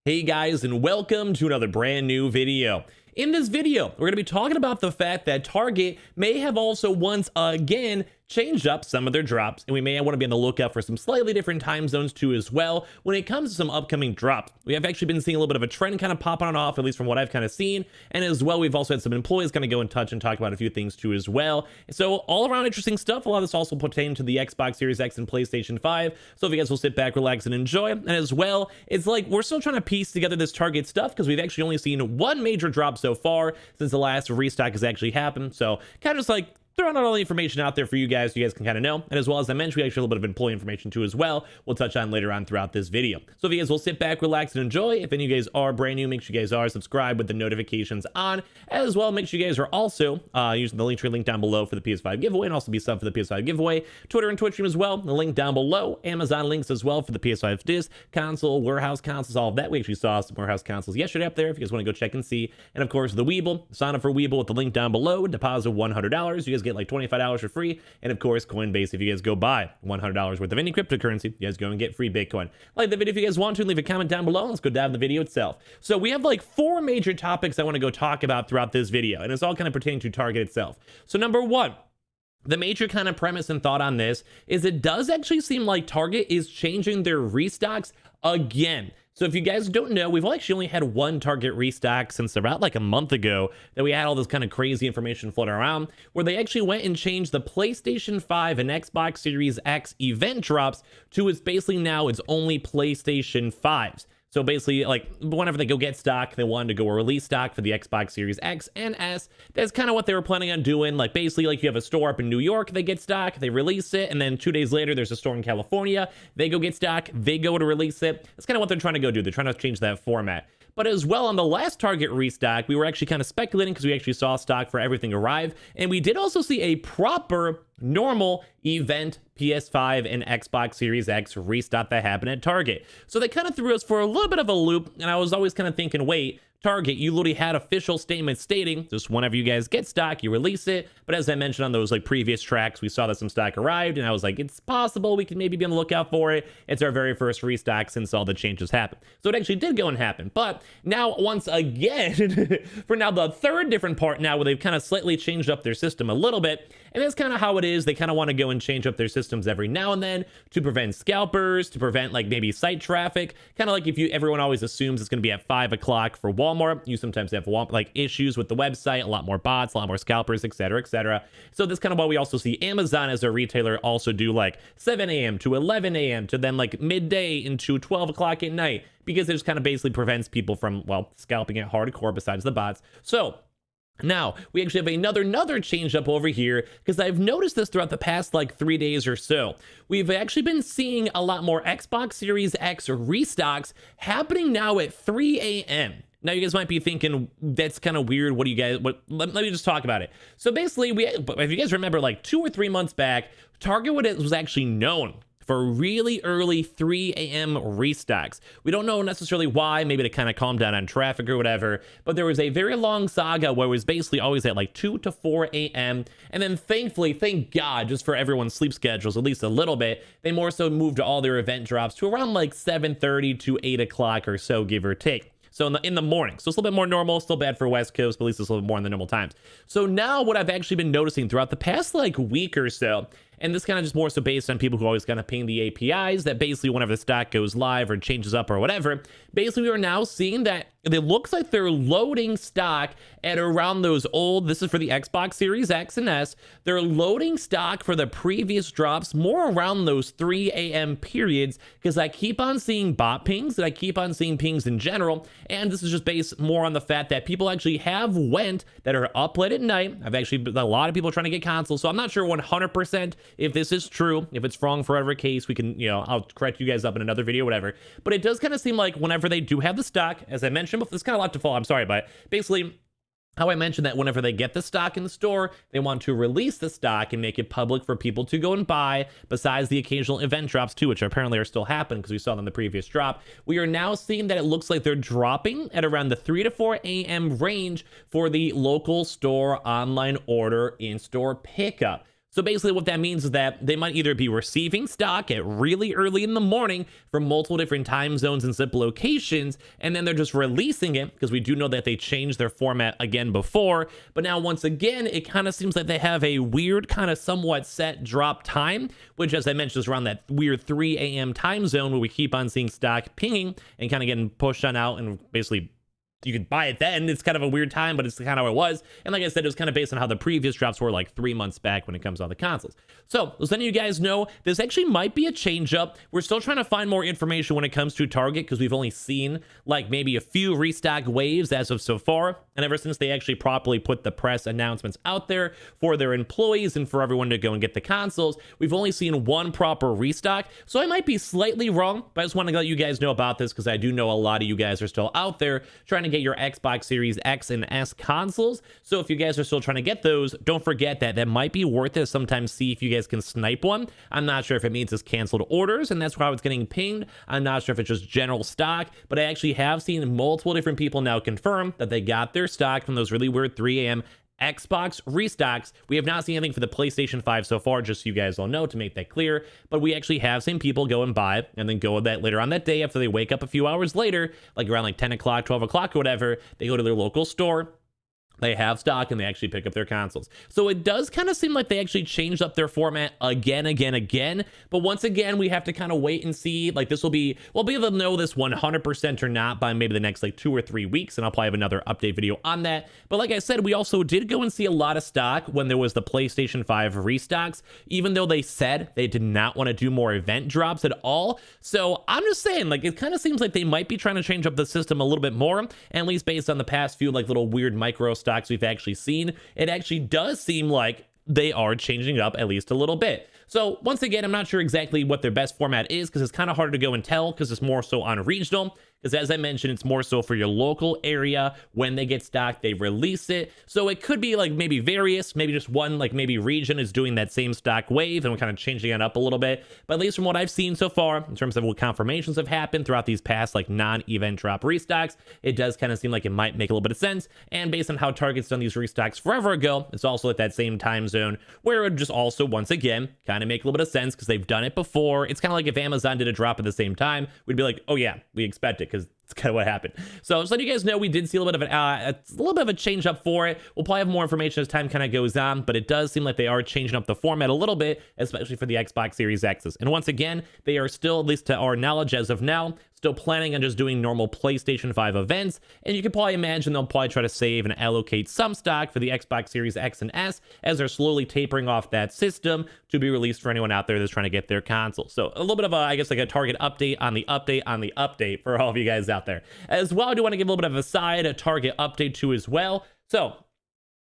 Hey guys, and welcome to another brand new video. In this video, we're going to be talking about the fact that Target may have also once again changed up some of their drops, and we may want to be on the lookout for some slightly different time zones too as well when it comes to some upcoming drops. We have actually been seeing a little bit of a trend kind of pop on and off, at least from what I've kind of seen, and as well we've also had some employees kind of go in touch and talk about a few things too as well. So all around interesting stuff. A lot of this also pertains to the Xbox Series X and PlayStation 5, so if you guys will sit back, relax, and enjoy. And as well, it's like we're still trying to piece together this Target stuff because we've actually only seen one major drop so far since the last restock has actually happened, so kind of just like throwing out all the information out there for you guys so you guys can kind of know. And as well, as I mentioned, we actually have a little bit of employee information too as well we'll touch on later on throughout this video. So if you guys will sit back, relax, and enjoy. If any of you guys are brand new, make sure you guys are subscribed with the notifications on. As well, make sure you guys are also using the link down below for the PS5 giveaway, and also be subbed for the PS5 giveaway. Twitter and Twitch stream as well, the link down below. Amazon links as well for the PS5 disc, console, warehouse consoles, all of that. We actually saw some warehouse consoles yesterday up there if you guys want to go check and see. And of course, the Weeble, sign up for Weeble with the link down below. Deposit $100. You guys get like $25 for free. And of course, Coinbase, if you guys go buy $100 worth of any cryptocurrency, you guys go and get free Bitcoin. Like the video if you guys want to, leave a comment down below. Let's go dive in the video itself. So we have like 4 major topics I want to go talk about throughout this video, and it's all kind of pertaining to Target itself. So number 1, the major kind of premise and thought on this is it does actually seem like Target is changing their restocks again. So if you guys don't know, we've actually only had one Target restock since about like a month ago that we had all this kind of crazy information floating around, where they actually went and changed the PlayStation 5 and Xbox Series X event drops to it's basically now it's only PlayStation 5s. So basically, like, whenever they go get stock, they wanted to go release stock for the Xbox Series X and S. That's kind of what they were planning on doing. Like, basically, like, you have a store up in New York, they get stock, they release it, and then 2 days later, there's a store in California, they go get stock, they go to release it. That's kind of what they're trying to go do. They're trying to change that format. But as well, on the last Target restock, we were actually kind of speculating because we actually saw stock for everything arrive. And we did also see a proper, normal event PS5 and Xbox Series X restock that happened at Target. So they kind of threw us for a little bit of a loop. And I was always kind of thinking, wait, Target, you literally had official statements stating just whenever you guys get stock, you release it. But as I mentioned on those like previous tracks, we saw that some stock arrived, and I was like, it's possible we can maybe be on the lookout for it. It's our very first restock since all the changes happened. So it actually did go and happen. But now, once again, for now the third different part now where they've kind of slightly changed up their system a little bit, and that's kind of how it is. They kind of want to go and change up their systems every now and then to prevent scalpers, to prevent like maybe site traffic. Kind of like if everyone always assumes it's going to be at 5 o'clock for Walmart, you sometimes have like issues with the website, a lot more bots, a lot more scalpers, etc., etc. So this kind of why we also see Amazon as a retailer also do like 7 a.m. to 11 a.m. to then like midday into 12 o'clock at night, because it just kind of basically prevents people from, well, scalping it hardcore besides the bots. So now, we actually have another change up over here, because I've noticed this throughout the past like 3 days or so. We've actually been seeing a lot more Xbox Series X restocks happening now at 3 a.m. Now, you guys might be thinking, that's kind of weird. What do you guys, let me just talk about it. So basically, if you guys remember, like 2 or 3 months back, Target was actually known for really early 3 a.m. restocks. We don't know necessarily why, maybe to kind of calm down on traffic or whatever, but there was a very long saga where it was basically always at like 2 to 4 a.m. And then thankfully, thank God, just for everyone's sleep schedules, at least a little bit, they more so moved all their event drops to around like 7:30 to 8 o'clock or so, give or take. So in the morning. So it's a little bit more normal, still bad for West Coast, but at least it's a little bit more in the normal times. So now what I've actually been noticing throughout the past like week or so, and this kind of just more so based on people who always kind of ping the APIs, that basically whenever the stock goes live or changes up or whatever, basically we are now seeing that it looks like they're loading stock at around those old, this is for the Xbox Series X and S, they're loading stock for the previous drops more around those 3 a.m. periods, because I keep on seeing bot pings, and I keep on seeing pings in general, and this is just based more on the fact that people actually have went that are up late at night. I've actually, a lot of people trying to get consoles, so I'm not sure 100% if this is true. If it's wrong for whatever case, we can, I'll correct you guys up in another video, whatever. But it does kind of seem like whenever they do have the stock, as I mentioned before, there's kind of a lot to follow, I'm sorry, but basically how I mentioned that whenever they get the stock in the store, they want to release the stock and make it public for people to go and buy, besides the occasional event drops too, which apparently are still happening because we saw them in the previous drop. We are now seeing that it looks like they're dropping at around the 3 to 4 a.m. range for the local store online order in-store pickup. So basically what that means is that they might either be receiving stock at really early in the morning from multiple different time zones and zip locations, and then they're just releasing it, because we do know that they changed their format again before. But now once again, it kind of seems like they have a weird kind of somewhat set drop time, which, as I mentioned, is around that weird 3 a.m. time zone where we keep on seeing stock pinging and kind of getting pushed on out, and basically you could buy it then. It's kind of a weird time, but it's kind of how it was. And like I said, it was kind of based on how the previous drops were like 3 months back when it comes to all the consoles. So as any of you guys know, this actually might be a change up. We're still trying to find more information when it comes to Target, because we've only seen like maybe a few restock waves as of so far. And ever since they actually properly put the press announcements out there for their employees and for everyone to go and get the consoles, we've only seen one proper restock. So I might be slightly wrong, but I just want to let you guys know about this, because I do know a lot of you guys are still out there trying to get your Xbox Series X and S consoles. So if you guys are still trying to get those, don't forget that might be worth it. Sometimes see if you guys can snipe one. I'm not sure if it means it's canceled orders and that's how it's getting pinged. I'm not sure if it's just general stock, but I actually have seen multiple different people now confirm that they got their stock from those really weird 3 a.m. Xbox restocks. We have not seen anything for the PlayStation 5 so far, just so you guys all know, to make that clear. But we actually have seen people go and buy and then go that later on that day, after they wake up a few hours later, like around like 10 o'clock, 12 o'clock or whatever, they go to their local store, they have stock, and they actually pick up their consoles. So it does kind of seem like they actually changed up their format again. But once again, we have to kind of wait and see. Like we'll be able to know this 100% or not by maybe the next like 2 or 3 weeks. And I'll probably have another update video on that. But like I said, we also did go and see a lot of stock when there was the PlayStation 5 restocks, even though they said they did not want to do more event drops at all. So I'm just saying, like, it kind of seems like they might be trying to change up the system a little bit more, at least based on the past few like little weird micro stocks we've actually seen. It actually does seem like they are changing up at least a little bit. So once again, I'm not sure exactly what their best format is, because it's kind of hard to go and tell, because it's more so on regional. Because as I mentioned, it's more so for your local area. When they get stock, they release it. So it could be like maybe various, maybe just one, like maybe region is doing that same stock wave and we're kind of changing it up a little bit. But at least from what I've seen so far, in terms of what confirmations have happened throughout these past like non-event drop restocks, it does kind of seem like it might make a little bit of sense. And based on how Target's done these restocks forever ago, it's also at that same time zone where it would just also, once again, kind of make a little bit of sense, because they've done it before. It's kind of like if Amazon did a drop at the same time, we'd be like, oh yeah, we expect it, because it's kind of what happened. So just letting you guys know, we did see a little bit of a change up for it. We'll probably have more information as time kind of goes on, but it does seem like they are changing up the format a little bit, especially for the Xbox Series X's. And once again, they are still, at least to our knowledge as of now, still planning on just doing normal PlayStation 5 events. And you can probably imagine they'll probably try to save and allocate some stock for the Xbox Series X and S as they're slowly tapering off that system to be released for anyone out there that's trying to get their console. So a little bit of a, I guess, like a Target update on the update for all of you guys out there. As well, I do want to give a little bit of a Target update too as well. So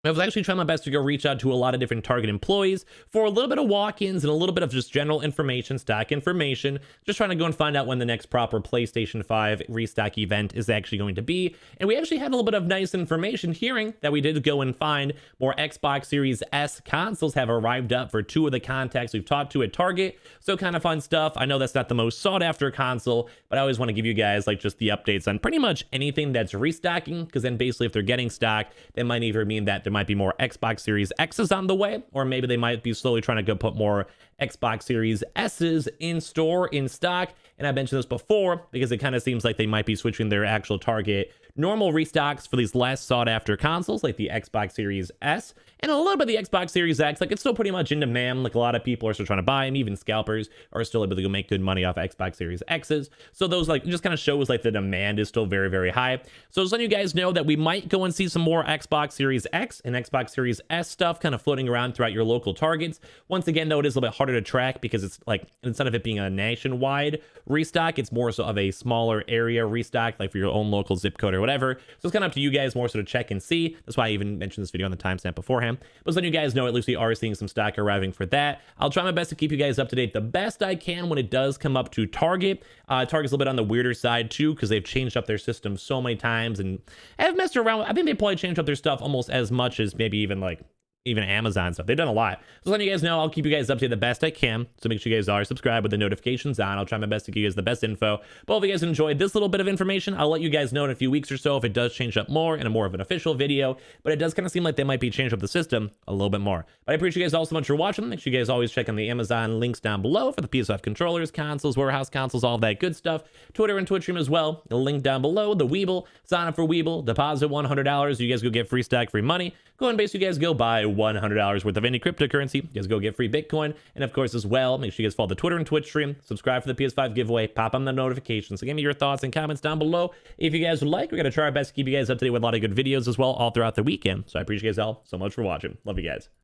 I was actually trying my best to go reach out to a lot of different Target employees for a little bit of walk-ins and a little bit of just general information, stock information, just trying to go and find out when the next proper PlayStation 5 restock event is actually going to be. And we actually had a little bit of nice information hearing that we did go and find more Xbox Series S consoles have arrived up for 2 of the contacts we've talked to at Target. So kind of fun stuff. I know that's not the most sought after console, but I always want to give you guys like just the updates on pretty much anything that's restocking, because then basically if they're getting stock, that might either mean that might be more Xbox Series X's on the way, or maybe they might be slowly trying to go put more Xbox Series S's in store, in stock. And I mentioned this before because it kind of seems like they might be switching their actual Target normal restocks for these less sought after consoles like the Xbox Series S and a little bit of the Xbox Series X. Like, it's still pretty much in demand. Like, a lot of people are still trying to buy them. Even scalpers are still able to go make good money off Xbox Series X's. So those, like, just kind of shows like the demand is still very, very high. So just letting you guys know that we might go and see some more Xbox Series X and Xbox Series S stuff kind of floating around throughout your local Targets. Once again, though, it is a little bit harder to track because it's like, instead of it being a nationwide restock, it's more so of a smaller area restock, like for your own local zip code or whatever. So it's kind of up to you guys more so to check and see. That's why I even mentioned this video on the timestamp beforehand. But letting you guys know, at least we are seeing some stock arriving for that. I'll try my best to keep you guys up to date the best I can when it does come up to Target. Target's a little bit on the weirder side too, because they've changed up their system so many times and have messed around. I think they probably changed up their stuff almost as much as maybe even like even Amazon stuff. They've done a lot. So letting you guys know, I'll keep you guys updated the best I can. So make sure you guys are subscribed with the notifications on. I'll try my best to give you guys the best info. But if you guys enjoyed this little bit of information, I'll let you guys know in a few weeks or so if it does change up more in a more of an official video. But it does kind of seem like they might be changing up the system a little bit more. But I appreciate you guys all so much for watching. Make sure you guys always check on the Amazon links down below for the PS5 controllers, consoles, warehouse consoles, all that good stuff. Twitter and Twitch stream as well. The link down below. The Weeble, sign up for Weeble, deposit $100. You guys go get free stock, free money. Go ahead and basically you guys go buy $100 worth of any cryptocurrency. You guys go get free Bitcoin. And of course as well, make sure you guys follow the Twitter and Twitch stream. Subscribe for the PS5 giveaway. Pop on the notifications. So give me your thoughts and comments down below. If you guys would like, we're going to try our best to keep you guys up to date with a lot of good videos as well all throughout the weekend. So I appreciate you guys all so much for watching. Love you guys.